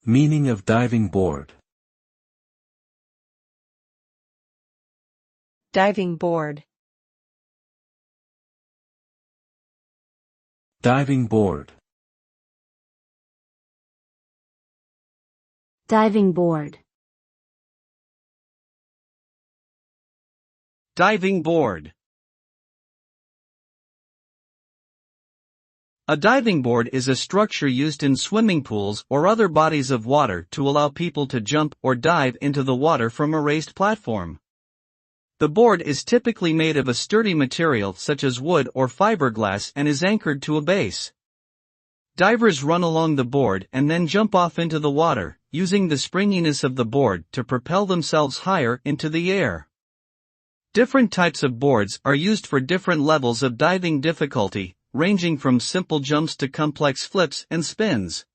Meaning of diving board. Diving board. Diving board. Diving board. Diving board. A diving board is a structure used in swimming pools or other bodies of water to allow people to jump or dive into the water from a raised platform. The board is typically made of a sturdy material such as wood or fiberglass and is anchored to a base. Divers run along the board and then jump off into the water, using the springiness of the board to propel themselves higher into the air. Different types of boards are used for different levels of diving difficulty, ranging from simple jumps to complex flips and spins.